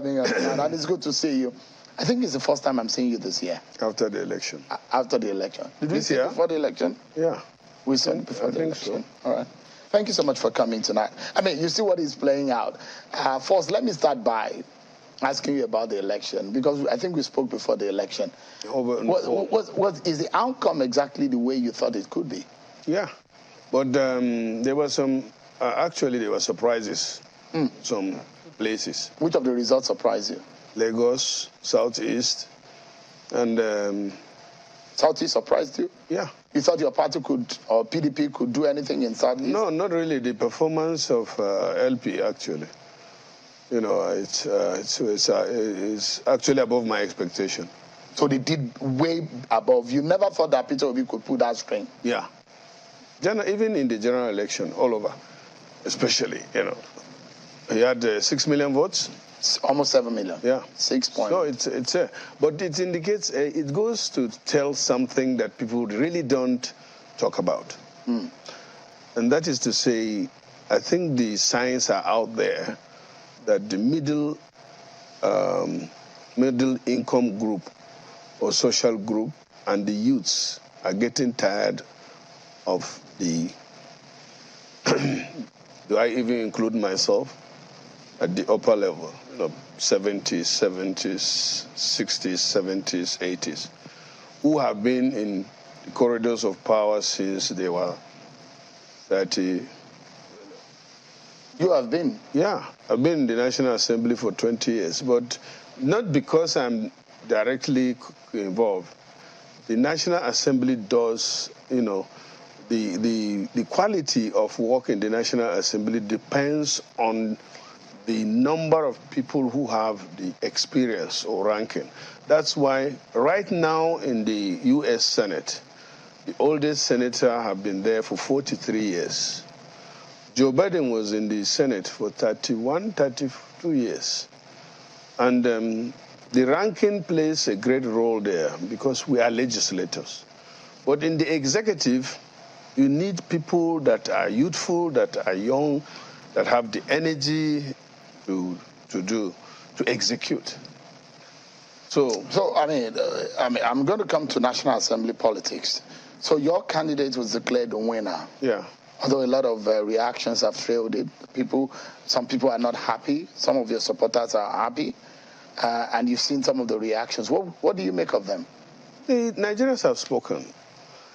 coming up, and it's good to see you. I think it's the first time I'm seeing you this year. After the election. After the election. Did we This see year? Before the election? Yeah. We saw before the election. So. All right. Thank you so much for coming tonight. I mean, you see what is playing out. First, let me start by asking you about the election, because I think we spoke before the election. What is the outcome exactly the way you thought it could be? Yeah. But there were some, actually there were surprises, some places. Which of the results surprised you? Lagos, Southeast, and... Southeast surprised you? Yeah. You thought your party could, or PDP could do anything in Southeast? No, not really. The performance of LP, actually. You know, it's actually above my expectation. So they did way above. You never thought that Peter Obi could pull that string? Yeah. Even in the general election, all over, especially, you know. He had 6 million votes. Almost 7 million. Yeah. 6 points. So but it indicates, it goes to tell something that people really don't talk about. And that is to say, I think the signs are out there that the middle income group or social group and the youths are getting tired of the, do I even include myself, at the upper level, you know, 70s, 60s, 70s, 80s, who have been in the corridors of power since they were 30. You have been? Yeah, I've been in the National Assembly for 20 years, but not because I'm directly involved. The National Assembly does, you know, the quality of work in the National Assembly depends on the number of people who have the experience or ranking. That's why right now in the U.S. Senate, the oldest senator have been there for 43 years. Joe Biden was in the Senate for 31, 32 years. And the ranking plays a great role there because we are legislators. But in the executive, you need people that are youthful, that are young, that have the energy to execute. So I mean, I'm going to come to National Assembly politics. So your candidate was declared the winner. Yeah. Although a lot of reactions have trailed it. Some people are not happy. Some of your supporters are happy. And you've seen some of the reactions. What do you make of them? The Nigerians have spoken.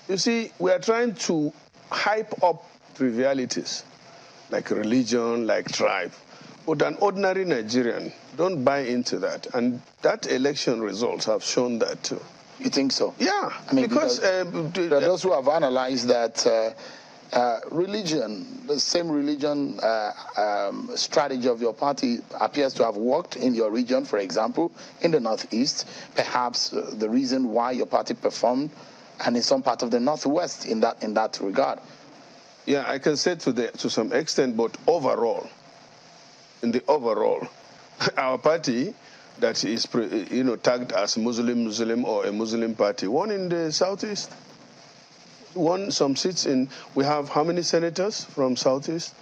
You see, we are trying to hype up trivialities like religion, like tribe. But an ordinary Nigerian don't buy into that. And that election results have shown that too. You think so? Yeah. I mean, because there are those who have analyzed that religion, the same religion strategy of your party appears to have worked in your region, for example, in the Northeast. Perhaps the reason why your party performed, and in some part of the Northwest in that regard. Yeah, I can say to some extent, but overall, in the overall, our party that is tagged as Muslim or a Muslim party won in the Southeast. Won some seats in. We have how many senators from Southeast?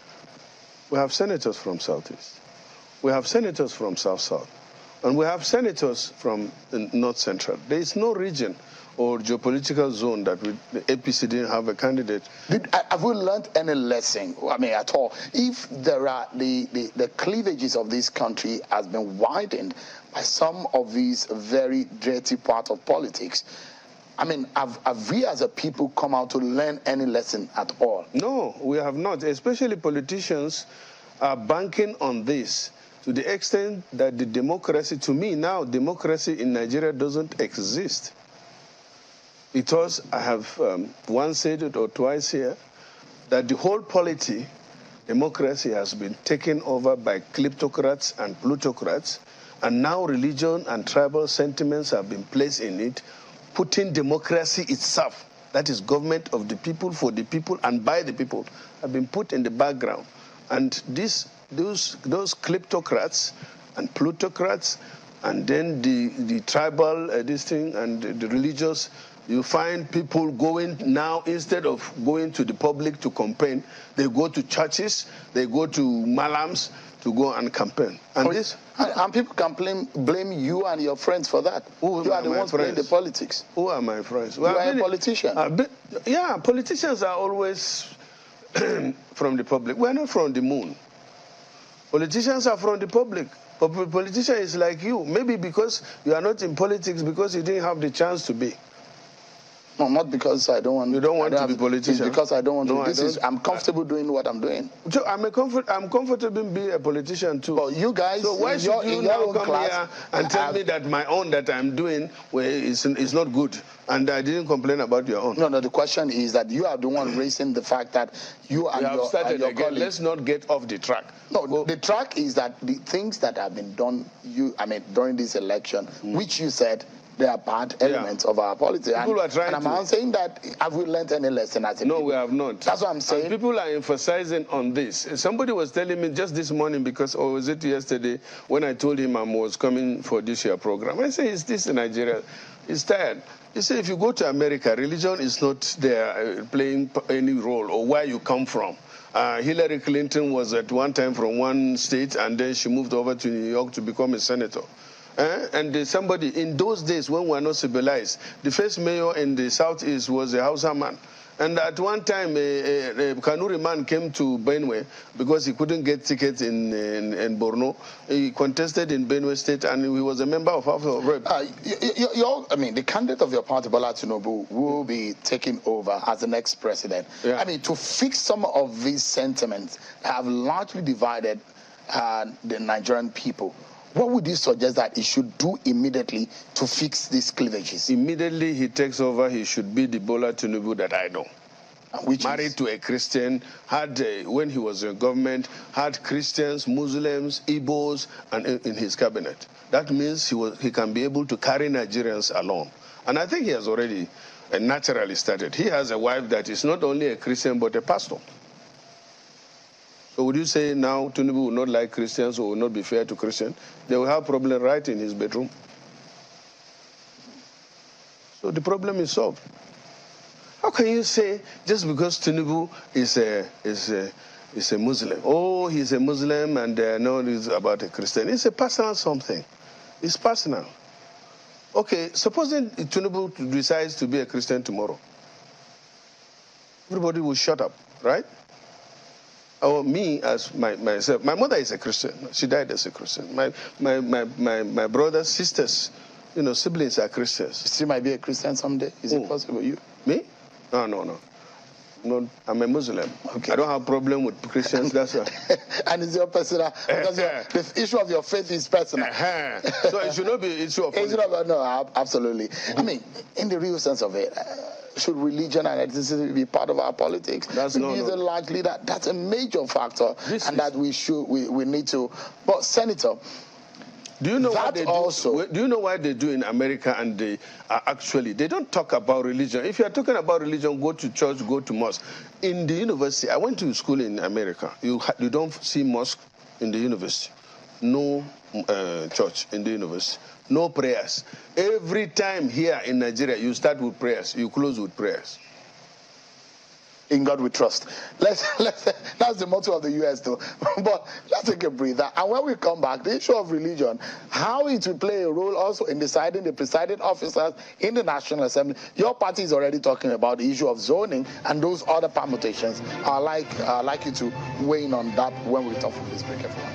We have senators from Southeast. We have senators from South-South. And we have senators from North Central. There is no region or geopolitical zone that the APC didn't have a candidate. Have we learned any lesson, I mean, at all? If there are the cleavages of this country has been widened by some of these very dirty part of politics, I mean, have we as a people come out to learn any lesson at all? No, we have not. Especially politicians are banking on this to the extent that the democracy, to me now, democracy in Nigeria doesn't exist. Because I have once said it or twice here, that the whole polity, democracy has been taken over by kleptocrats and plutocrats, and now religion and tribal sentiments have been placed in it, putting democracy itself, that is government of the people, for the people, and by the people, have been put in the background. And those kleptocrats and plutocrats, and then the tribal and the religious, You find people going now, instead of going to the public to campaign, they go to churches, they go to malams to go and campaign. And people can blame you and your friends for that. You are the ones playing the politics. Who are my friends? Well, you are a politician. Yeah, politicians are always from the public. We're not from the moon. Politicians are from the public. But a politician is like you. Maybe because you are not in politics because you didn't have the chance to be. No, not because I don't want. You don't want to be politician. It's because I don't want to. I'm comfortable doing what I'm doing. So I'm comfortable being a politician too. But you guys, so why should you now come here and tell me that my own that I'm doing is not good, and I didn't complain about your own? No. The question is that you are the one raising the fact that you and your colleagues. Let's not get off the track. No, the track is that the things that have been done. During this election, which you said. They are bad elements of our politics. I'm saying that, have we learned any lesson as a people? No, we have not. That's what I'm saying. And people are emphasizing on this. Somebody was telling me just this morning, or was it yesterday, when I told him I was coming for this year program. I say, is this in Nigeria? He's tired. He said, if you go to America, religion is not there playing any role, or where you come from. Hillary Clinton was at one time from one state, and then she moved over to New York to become a senator. And somebody, in those days when we were not civilized, the first mayor in the southeast was a Hausa man. And at one time, a Kanuri man came to Benue because he couldn't get tickets in Borno. He contested in Benue State, and he was a member of House of Rep. The candidate of your party, Bola Tinubu, will be taking over as the next president. Yeah. To fix some of these sentiments that have largely divided the Nigerian people, what would you suggest that he should do immediately to fix these cleavages? Immediately he takes over, he should be the Bola Tinubu that I know. Married to a Christian, when he was in government, had Christians, Muslims, Igbos, and in his cabinet. That means he can be able to carry Nigerians along. And I think he has already naturally started. He has a wife that is not only a Christian, but a pastor. So would you say now Tinubu will not like Christians or will not be fair to Christians? They will have a problem right in his bedroom. So the problem is solved. How can you say just because Tinubu is a Muslim, oh, he's a Muslim and no, it's about a Christian? It's a personal something. It's personal. Okay, supposing Tinubu decides to be a Christian tomorrow, everybody will shut up, right? Or me as myself. My mother is a Christian. She died as a Christian. My brothers, sisters, siblings are Christians. You still might be a Christian someday. Is it possible? You? Me? No. No, I'm a Muslim. Okay. I don't have a problem with Christians. That's why. And it's your personal, because the issue of your faith is personal. So it should not be an issue of faith. No, absolutely. In the real sense of it, should religion and ethnicity be part of our politics? That's largely that's a major factor, that we need to. But Senator, do you know what they do? Do you know why they do in America? And they don't talk about religion. If you are talking about religion, go to church, go to mosque. In the university, I went to school in America. You don't see mosque in the university. No church in the university. No prayers. Every time here in Nigeria, you start with prayers. You close with prayers. In God we trust. That's the motto of the U.S. though. But let's take a breather. And when we come back, the issue of religion, how it will play a role also in deciding the presiding officers in the National Assembly. Your party is already talking about the issue of zoning and those other permutations. I'd like you to weigh in on that when we talk from this break, everyone.